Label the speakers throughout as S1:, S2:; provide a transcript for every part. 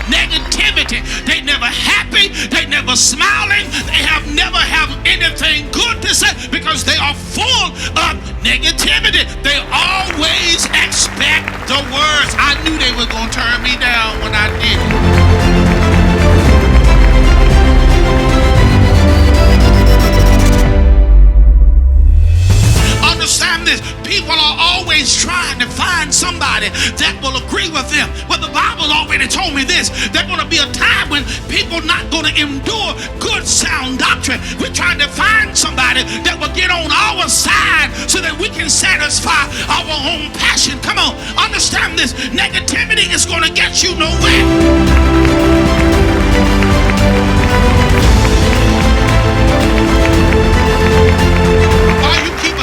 S1: negativity. They never happy. They never smiling. They never have anything good to say because they are full of negativity. They always expect the worst. I knew they were going to turn me down when I did it. Understand this. People are always trying to find somebody that will agree with them. But the Bible already told me this. There's going to be a time when people not going to endure good sound doctrine. We're trying to find somebody that will get on our side so that we can satisfy our own passion. Come on, understand this. Negativity is going to get you nowhere.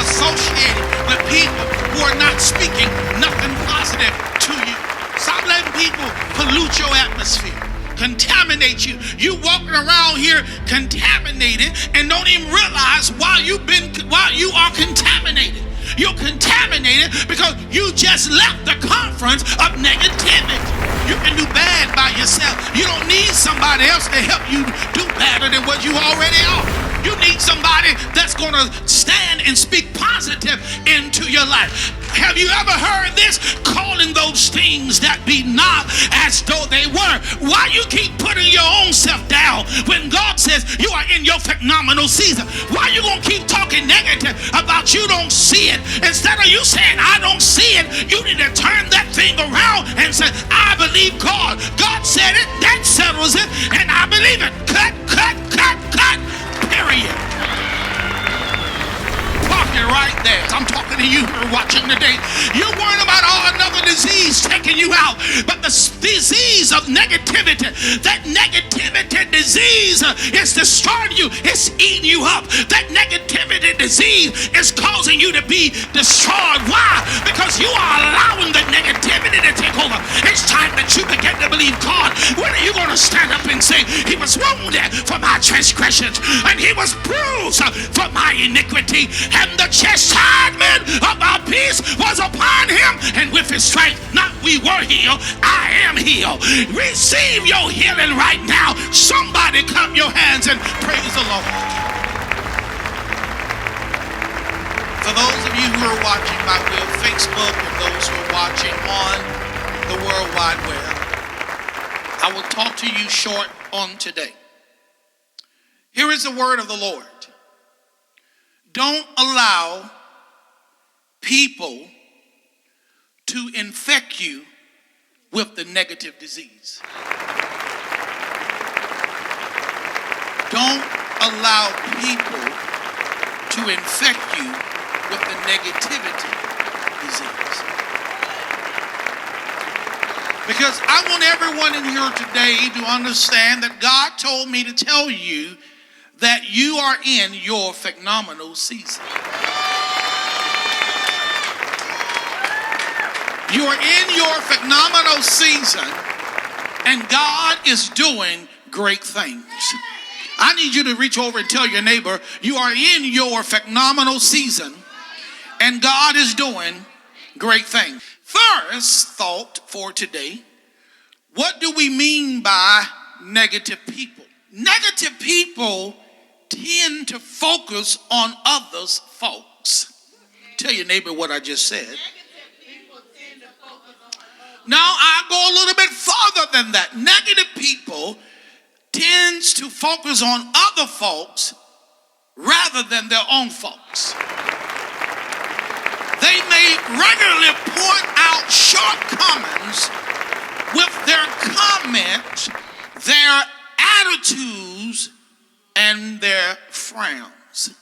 S1: Associated with people who are not speaking nothing positive to you. Stop letting people pollute your atmosphere, contaminate you. You walking around here contaminated and don't even realize why you are contaminated. You're contaminated because you just left the conference of negativity. You can do bad by yourself. You don't need somebody else to help you do better than what you already are. You need somebody that's going to stand and speak positive into your life. Have you ever heard this? Calling those things that be not as though they were. Why you keep putting your own self down when God says you are in your phenomenal season? Why you going to keep talking negative about you don't see it? Instead of you saying I don't see it, you need to turn that thing around and say I believe God. God said it, that settles it, and I believe it. Cut, cut, cut, cut. Period. Park it right there. I'm talking to you who are watching today. You're worrying about another disease taking you out, but the disease of negativity, that negativity disease is destroying you. It's eating you up. That negativity disease is causing you to be destroyed. Why? Because you are allowing the negativity to take over. It's time that you begin to believe God. When are you going to stand up and say, He was wounded for my transgressions and He was bruised for my iniquity, and the chastisement of our peace was upon Him, and with His stripes not we were healed. I am healed. Receive your healing right now. Somebody clap your hands and praise the Lord. For those of you who are watching by way of Facebook and those who are watching on the World Wide Web, I will talk to you short on today. Here is the word of the Lord. Don't allow people to infect you with the negative disease. Don't allow people to infect you with the negativity disease. Because I want everyone in here today to understand that God told me to tell you that you are in your phenomenal season. You are in your phenomenal season, and God is doing great things. I need you to reach over and tell your neighbor, you are in your phenomenal season, and God is doing great things. First thought for today, what do we mean by negative people? Negative people tend to focus on others' faults. Tell your neighbor what I just said. Now I go a little bit farther than that. Negative people tends to focus on other folks rather than their own faults. They may regularly point out shortcomings with their comments, their attitudes, and their frowns.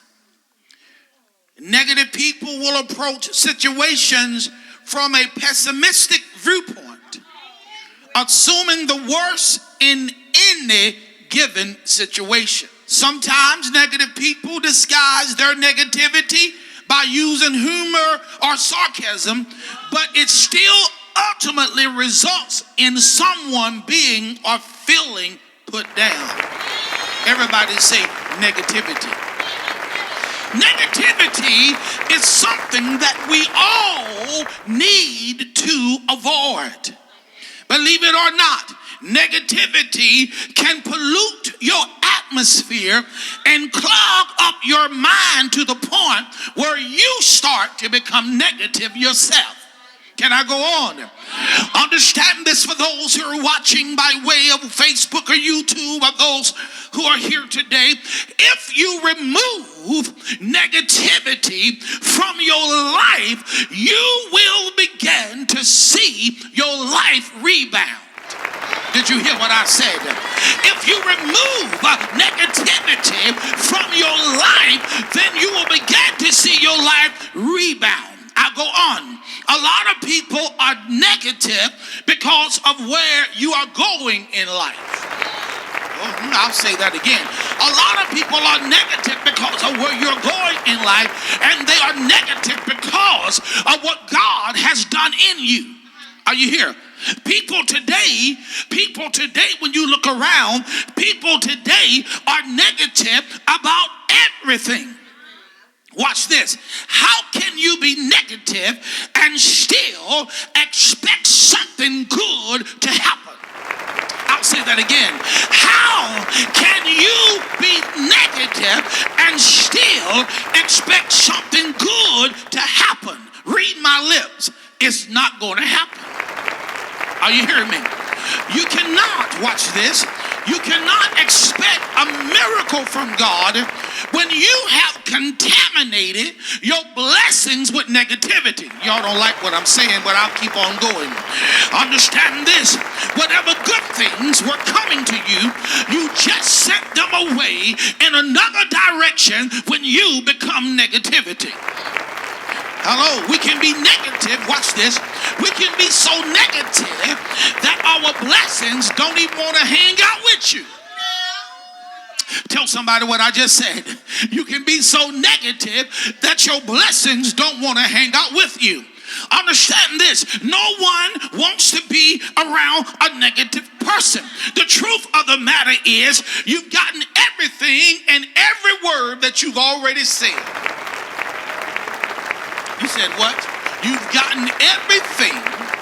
S1: Negative people will approach situations from a pessimistic viewpoint, assuming the worst in any given situation. Sometimes negative people disguise their negativity by using humor or sarcasm, but it still ultimately results in someone being or feeling put down. Everybody say negativity. Negativity is something that we all need to avoid. Believe it or not, Negativity can pollute your atmosphere and clog up your mind to the point where you start to become negative yourself. Can I go on? Understand this for those who are watching by way of Facebook or YouTube, or those who are here today. If you remove negativity from your life, you will begin to see your life rebound. Did you hear what I said? If you remove negativity from your life, then you will begin to see your life rebound. I'll go on. A lot of people are negative because of where you are going in life. I'll say that again. A lot of people are negative because of where you're going in life, and they are negative because of what God has done in you. Are you here? People today, when you look around, people today are negative about everything. Watch this. How can you be negative and still expect something good to happen? I'll say that again. How can you be negative and still expect something good to happen? Read my lips. It's not going to happen. Are you hearing me? You cannot, watch this, you cannot expect a miracle from God when you have contaminated your blessings with negativity. Y'all don't like what I'm saying, but I'll keep on going. Understand this. Whatever good things were coming to you, you just sent them away in another direction when you become negativity. Hello, we can be negative, watch this, we can be so negative that our blessings don't even want to hang out with you. Tell somebody what I just said. You can be so negative that your blessings don't want to hang out with you. Understand this, no one wants to be around a negative person. The truth of the matter is you've gotten everything and every word that you've already said. You said what? You've gotten everything.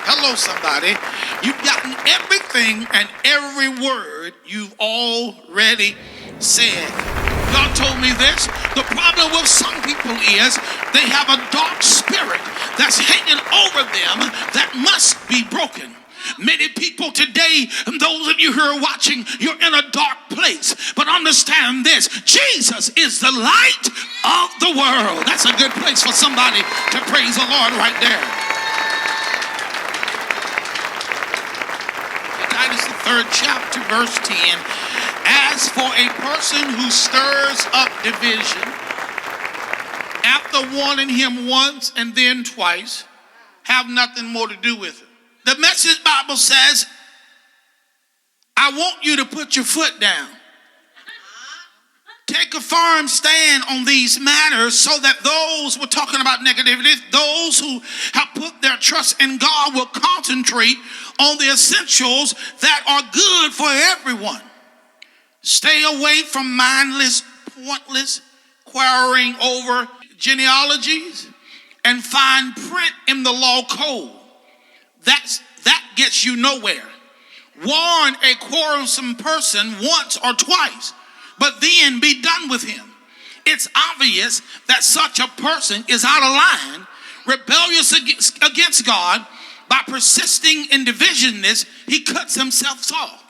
S1: Hello, somebody. You've gotten everything and every word you've already said. God told me this. The problem with some people is they have a dark spirit that's hanging over them that must be broken. Many people today, and those of you who are watching, you're in a dark place. But understand this, Jesus is the light of the world. That's a good place for somebody to praise the Lord right there. Titus the 3rd chapter, verse 10. As for a person who stirs up division, after warning him once and then twice, have nothing more to do with it. The Message Bible says, I want you to put your foot down. Take a firm stand on these matters so that those, we're talking about negativity, those who have put their trust in God will concentrate on the essentials that are good for everyone. Stay away from mindless, pointless, quarreling over genealogies and fine print in the law code. That gets you nowhere. Warn a quarrelsome person once or twice, but then be done with him. It's obvious that such a person is out of line, rebellious against God. By persisting in divisionness, he cuts himself off.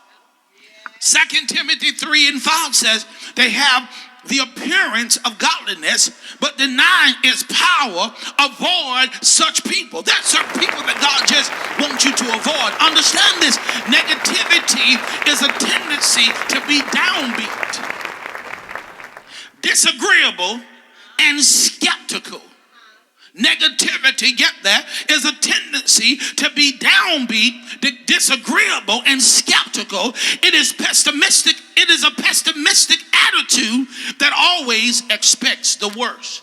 S1: 2 Timothy 3 and 5 says they have the appearance of godliness, but denying its power. Avoid such people. That's certain people that God just wants you to avoid. Understand this. Negativity is a tendency to be downbeat, disagreeable, and skeptical. Negativity, get that, is a tendency to be downbeat, disagreeable, and skeptical. It is pessimistic. It is a pessimistic attitude that always expects the worst.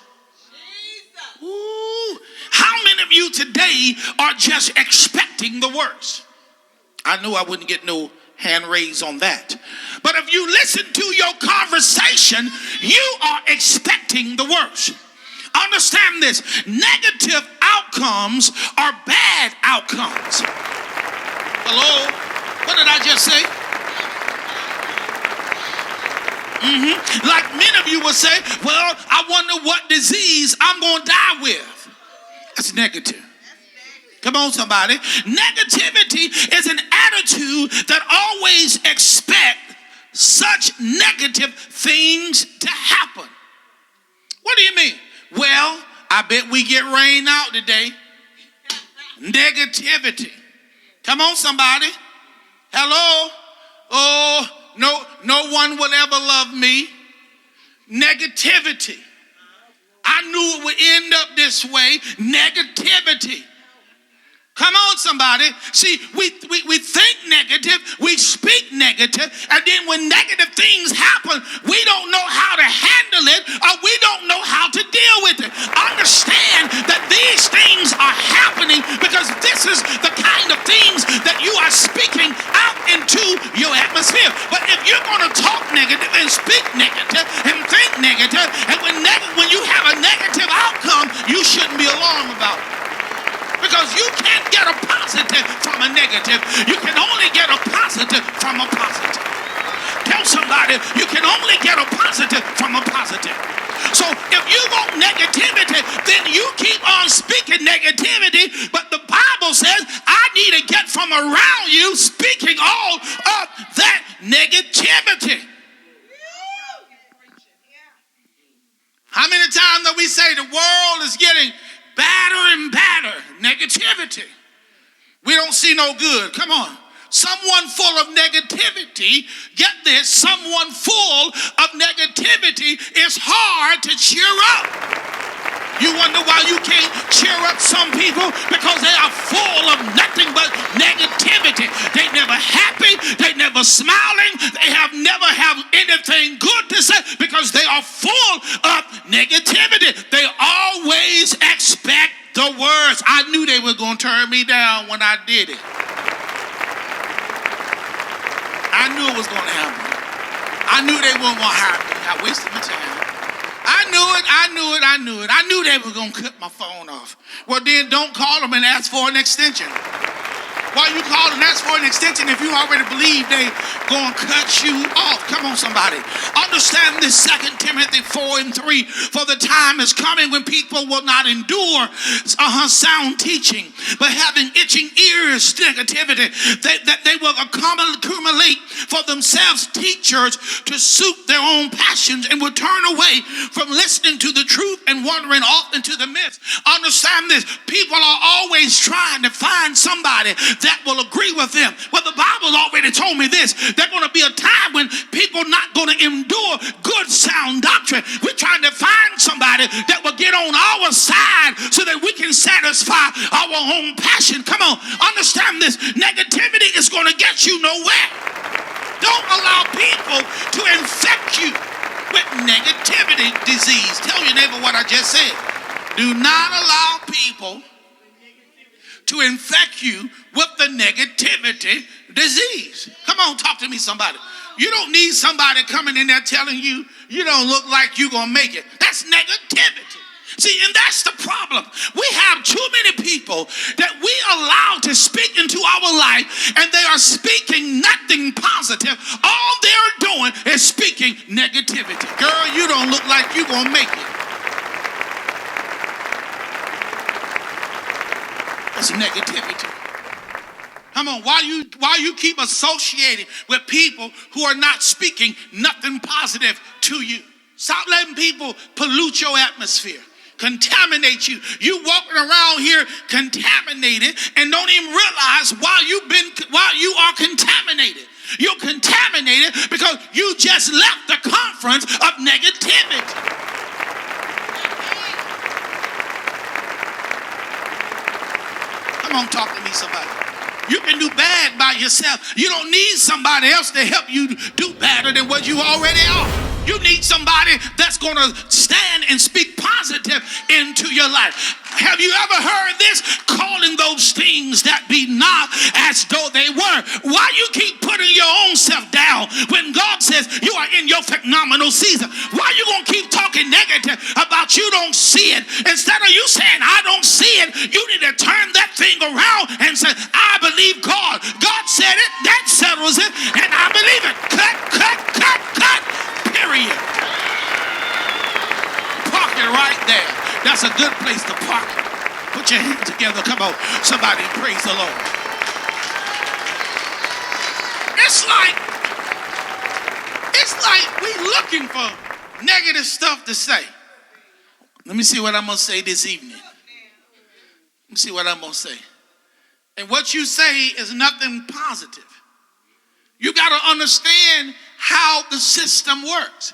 S1: Ooh, how many of you today are just expecting the worst? I knew I wouldn't get no hand raised on that. But if you listen to your conversation, you are expecting the worst. Understand this. Negative outcomes are bad outcomes. Hello? What did I just say? Like many of you will say, well, I wonder what disease I'm going to die with. That's negative. Come on, somebody. Negativity is an attitude that always expects such negative things to happen. What do you mean? Well, I bet we get rain out today. Negativity. Come on, somebody. Hello? Oh, no one will ever love me. Negativity. I knew it would end up this way. Negativity. Come on, somebody. See, we think negative, we speak negative, and then when negative things happen, we don't know how to handle it, or we don't know how to deal with it. Understand that these things are happening because this is the kind of things that you are speaking out into your atmosphere. But if you're going to talk negative and speak negative and think negative, and when you have a negative outcome, you shouldn't be alarmed about it. Because you can't get a positive from a negative. You can only get a positive from a positive. Tell somebody, you can only get a positive from a positive. So if you want negativity, then you keep on speaking negativity. But the Bible says, I need to get from around you speaking all of that negativity. How many times do we say the world is getting badder and badder? Negativity. We don't see no good. Come on. Someone full of negativity, get this, someone full of negativity is hard to cheer up. You wonder why you can't cheer up some people? Because they are full of nothing but negativity. They never happy. They never smiling. They never have anything good to say because they are full of negativity. They always expect the worst. I knew they were going to turn me down when I did it. I knew it was going to happen. I knew they weren't going to hire me. I wasted my time. I knew they were going to cut my phone off. Well, then don't call them and ask for an extension. Why you call and ask for an extension if you already believe they going to cut you off? Come on, somebody. Understand this, 2 Timothy 4:3. For the time is coming when people will not endure sound teaching, but having itching ears, negativity, they will accumulate for themselves teachers to suit their own passions and will turn away from listening to the truth and wandering off into the myths. Understand this. People are always trying to find somebody that will agree with them. Well, the Bible already told me this. There's going to be a time when people not going to endure good sound doctrine. We're trying to find somebody that will get on our side so that we can satisfy our own passion. Come on, understand this. Negativity is going to get you nowhere. Don't allow people to infect you with negativity disease. Tell your neighbor what I just said. Do not allow people to infect you with the negativity disease. Come on, talk to me, somebody. You don't need somebody coming in there telling you you don't look like you're going to make it. That's negativity. See, and that's the problem. We have too many people that we allow to speak into our life, and they are speaking nothing positive. All they're doing is speaking negativity. Girl, you don't look like you're going to make it. That's negativity. Come on, why you keep associating with people who are not speaking nothing positive to you? Stop letting people pollute your atmosphere, contaminate you. You walking around here contaminated and don't even realize why you are contaminated. You're contaminated because you just left the conference of negativity. Come on, talk to me, somebody. You can do bad by yourself. You don't need somebody else to help you do better than what you already are. You need somebody that's going to stand and speak positive into your life. Have you ever heard this? Calling those things that be not as though they were. Why you keep putting your own self down when God said says you are in your phenomenal season. Why are you going to keep talking negative about you don't see it? Instead of you saying, I don't see it, you need to turn that thing around and say, I believe God. God said it, that settles it, and I believe it. Cut, cut, cut, cut, period. Park it right there. That's a good place to park it. Put your hands together. Come on, somebody praise the Lord. It's like we looking for negative stuff to say. Let me see what I'm going to say this evening. Let me see what I'm going to say. And what you say is nothing positive. You got to understand how the system works.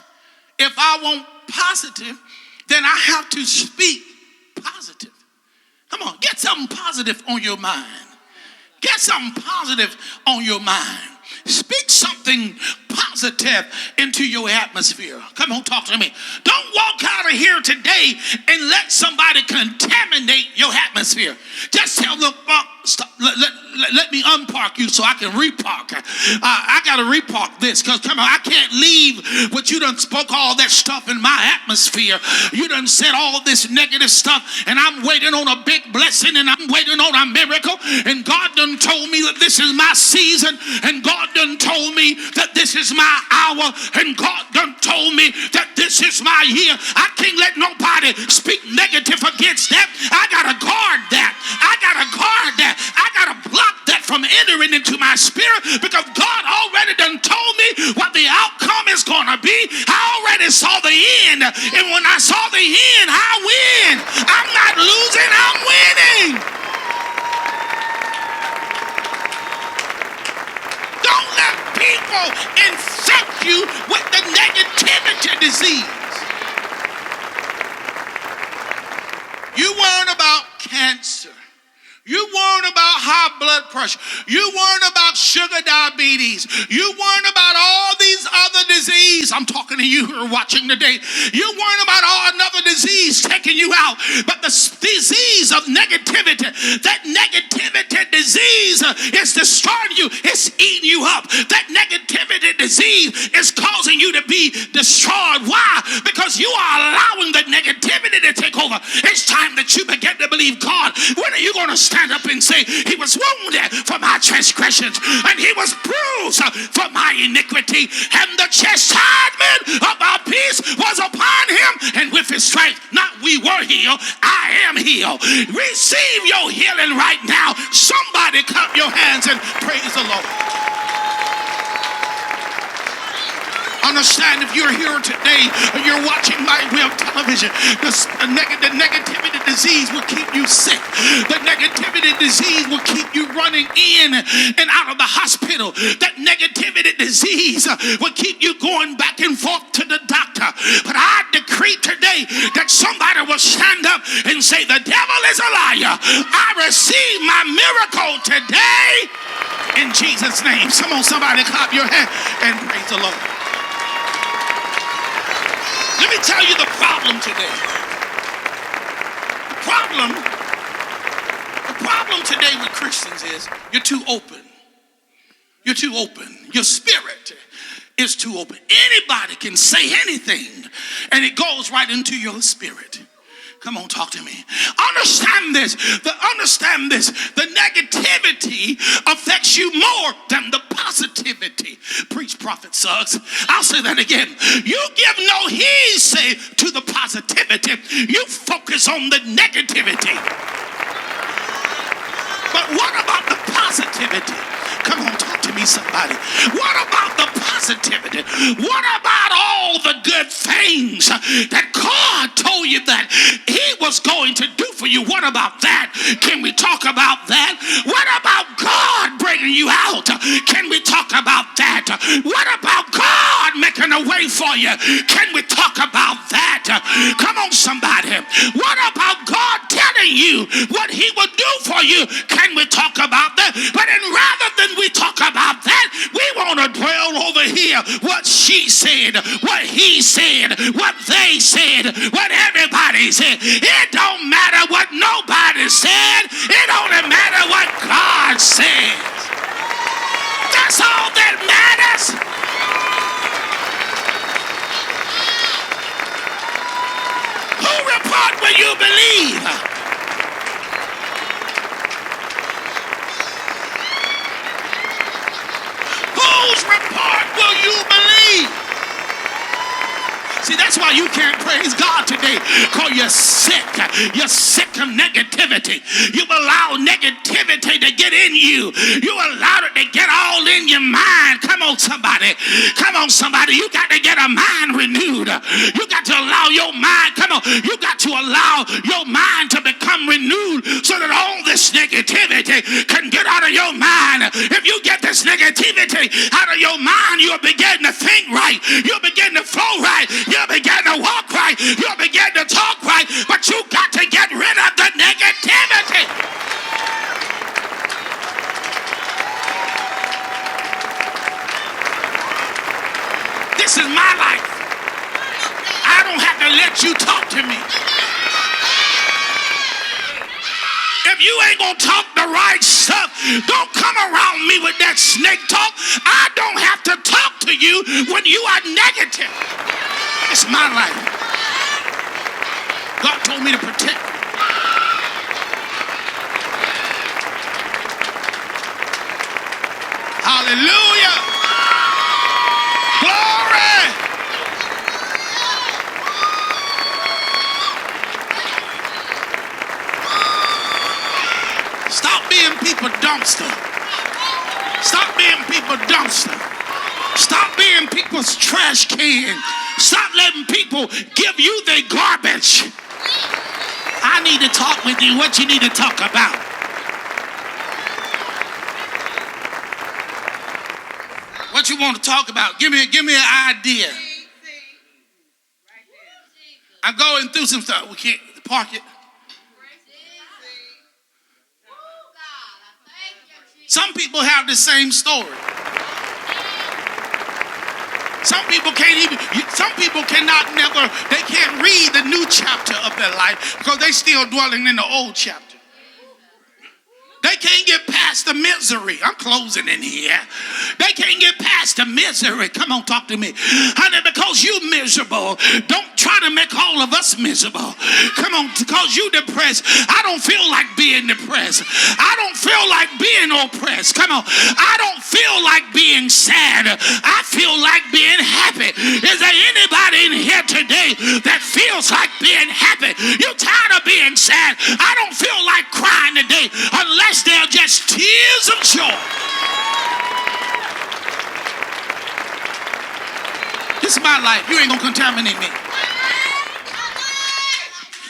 S1: If I want positive, then I have to speak positive. Come on, get something positive on your mind. Get something positive on your mind. Speak something positive into your atmosphere. Come on, talk to me. Don't walk out of here today and let somebody contaminate your atmosphere. Just tell them, stop, let me unpark you so I can repark. I got to repark this because, come on, I can't leave what you done spoke all that stuff in my atmosphere. You done said all this negative stuff, and I'm waiting on a big blessing, and I'm waiting on a miracle, and God done told me that this is my season, and God done told me that this is my hour, and God done told me that this is my year. I can't let nobody speak negative against that. I got to guard that. I got to guard that. I got to block that from entering into my spirit because God already done told me what the outcome is going to be. I already saw the end. And when I saw the end, I win. I'm not losing, I'm winning. Don't let people infect you with the negativity disease. You worrying about cancer. You worrying about high blood pressure. You worrying about sugar diabetes. You worrying about all these other diseases. I'm talking to you who are watching today. You worrying about another disease taking you out. But the disease of negativity, that negativity disease is destroying you. It's eating you up. That negativity disease is causing you to be destroyed. Why? Because you are allowing the negativity to take over. It's time that you begin to believe God. When are you going to stand up and say, he was wounded for my transgressions and he was bruised for my iniquity, and the chastisement of our peace was upon him, and with his stripes not we were healed, I am healed. Receive your healing right now. Somebody clap your hands and praise the Lord. Understand, if you're here today or you're watching my web television, the negativity disease will keep you sick. The negativity disease will keep you running in and out of the hospital. That negativity disease will keep you going back and forth to the doctor. But I decree today that somebody will stand up and say, the devil is a liar. I receive my miracle today in Jesus' name. Come on, somebody clap your hand and praise the Lord. Let me tell you the problem today. The problem today with Christians is you're too open. You're too open. Your spirit is too open. Anybody can say anything, and it goes right into your spirit. Come on, talk to me. Understand this. The negativity affects you more than the positivity. Preach, Prophet Suggs. I'll say that again. You give no heed, say, to the positivity. You focus on the negativity. But what about the positivity? Come on, talk to me, somebody. What about the positivity? What about all the good things that God told you that he was going to do for you? What about that? Can we talk about that? What about God bringing you out? Can we talk about that? What about God making a way for you? Can we talk about that? Come on, somebody. What about God telling you what he would do for you? Can we talk about that? But rather than we talk about that, we want to dwell over here. What she said, what he said, what they said, what everybody said. It don't matter what nobody said. It only matter what God says. That's all that matters. you believe? Whose report will you believe? See, that's why you can't praise God today, because you're sick. You're sick of negativity. You've allowed negativity to get in you. You allowed it to get all in your mind. Come on, somebody. Come on, somebody. You got to get a mind renewed. You got to allow your mind, come on. You got to allow your mind to become renewed so that all this negativity can get out of your mind. If you get this negativity out of your mind, you'll begin to think right. You'll begin to flow right. You'll begin to walk right. You'll begin to talk right. But you got to get rid of the negativity. This is my life. I don't have to let you talk to me. If you ain't gonna talk the right stuff, don't come around me with that snake talk. I don't have to talk to you when you are negative. It's my life. God told me to protect it. Hallelujah. Glory. Stop being people dumpster. Stop being people dumpster. Stop being people's trash can. Stop letting people give you their garbage. I need to talk with you. What you need to talk about? What you want to talk about? Give me an idea. I'm going through some stuff. We can't park it. Some people have the same story. Some people they can't read the new chapter of their life because they're still dwelling in the old chapter. They can't get past the misery. I'm closing in here. They can't get past the misery. Come on, talk to me. Honey, because you miserable, don't try to make all of us miserable. Come on, because you depressed. I don't feel like being depressed. I don't feel like being oppressed. Come on. I don't feel like being sad. I feel like being happy. Is there anybody in here today that feels like being happy? You're tired of being sad. I don't feel like crying today unless they're just tears of joy. This is my life. You ain't gonna contaminate me.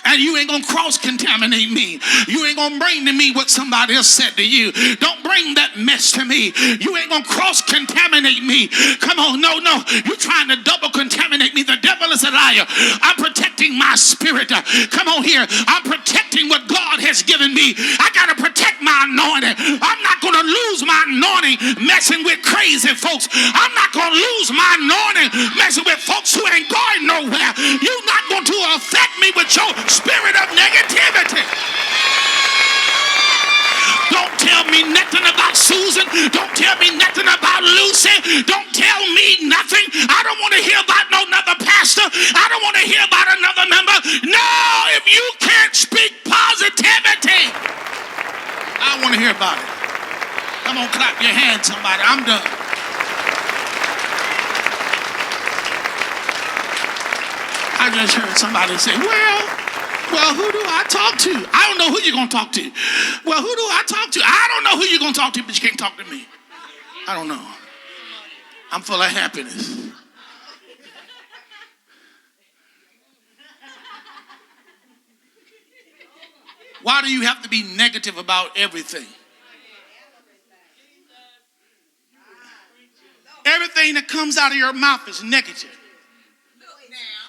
S1: And you ain't gonna cross-contaminate me. You ain't gonna bring to me what somebody else said to you. Don't bring that mess to me. You ain't gonna cross-contaminate me. Come on, no. You're trying to double-contaminate me. The devil is a liar. I'm protecting my spirit. Come on here. I'm protecting what God has given me. I gotta protect my anointing. I'm not gonna lose my anointing messing with crazy folks. I'm not gonna lose my anointing messing with folks who ain't going nowhere. You're not going to affect me with your spirit of negativity. Don't tell me nothing about Susan. Don't tell me nothing about Lucy. Don't tell me nothing. I don't want to hear about no another pastor. I don't want to hear about another member. No, if you can't speak positivity, I don't want to hear about it. Come on, clap your hands, somebody. I'm done. I just heard somebody say, well, who do I talk to? I don't know who you're going to talk to. Well, who do I talk to? I don't know who you're going to talk to, but you can't talk to me. I don't know. I'm full of happiness. Why do you have to be negative about everything? Everything that comes out of your mouth is negative.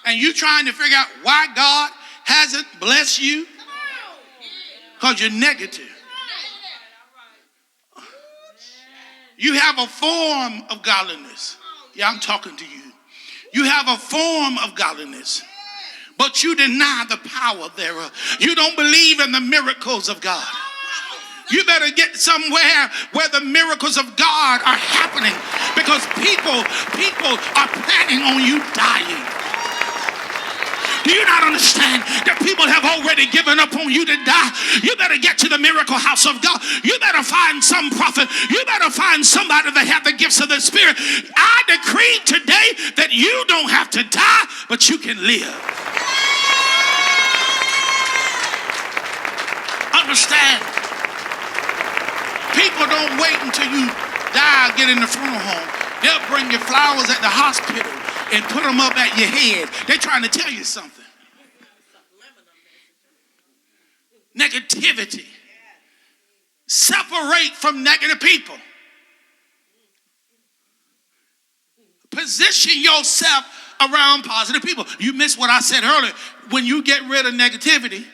S1: And you trying to figure out why God hasn't blessed you? Because you're negative. You have a form of godliness. Yeah, I'm talking to you. You have a form of godliness, but you deny the power thereof. You don't believe in the miracles of God. You better get somewhere where the miracles of God are happening, because people are planning on you dying. Do you not understand that people have already given up on you to die? You better get to the miracle house of God. You better find some prophet. You better find somebody that have the gifts of the Spirit. I decree today that you don't have to die, but you can live. Understand, people don't wait until you die, get in the funeral home. They'll bring you flowers at the hospital and put them up at your head. They're trying to tell you something. Negativity. Separate from negative people. Position yourself around positive people. You missed what I said earlier. When you get rid of negativity,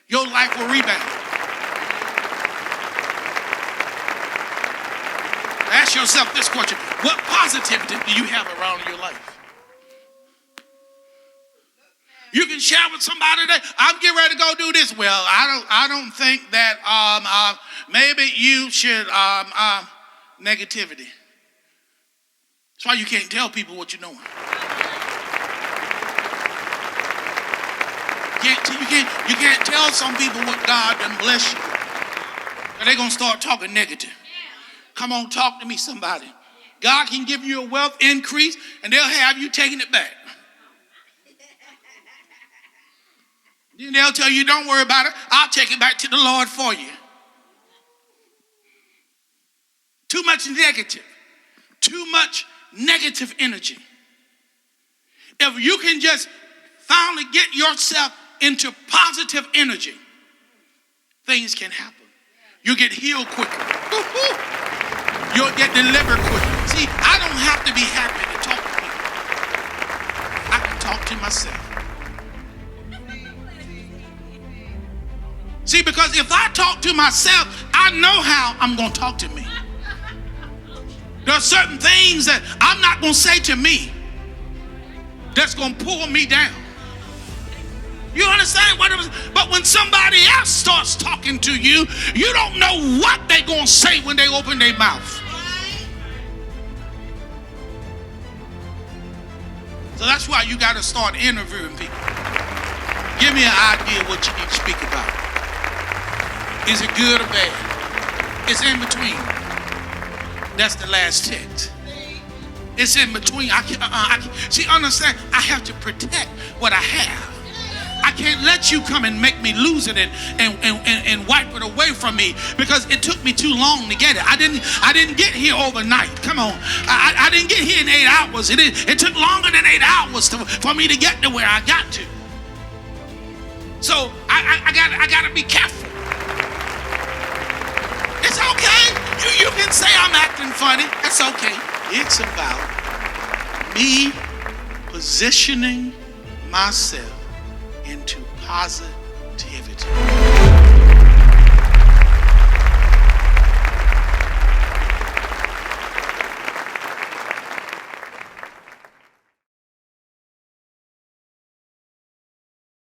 S1: your life will rebound. Ask yourself this question. What positivity do you have around your life? You can share with somebody that I'm getting ready to go do this. Well, I don't think that maybe you should negativity. That's why you can't tell people what you're doing. You can't tell some people what God done bless you. And they're gonna start talking negative. Come on, talk to me, somebody. God can give you a wealth increase, and they'll have you taking it back. Then they'll tell you, don't worry about it. I'll take it back to the Lord for you. Too much negative energy. If you can just finally get yourself into positive energy, things can happen. You'll get healed quicker. You'll get delivered quicker. See, I don't have to be happy to talk to people. I can talk to myself. See, because if I talk to myself, I know how I'm going to talk to me. There are certain things that I'm not going to say to me that's going to pull me down. You understand what it was? But when somebody else starts talking to you, you don't know what they're going to say when they open their mouth. So that's why you got to start interviewing people. Give me an idea of what you need to speak about. Is it good or bad? It's in between. That's the last text. It's in between. See, understand, I have to protect what I have. I can't let you come and make me lose it and wipe it away from me, because it took me too long to get it. I didn't get here overnight. Come on. I didn't get here in 8 hours. It took longer than 8 hours for me to get to where I got to. So I gotta be careful. It's okay. You can say I'm acting funny. It's okay. It's about me positioning myself into positive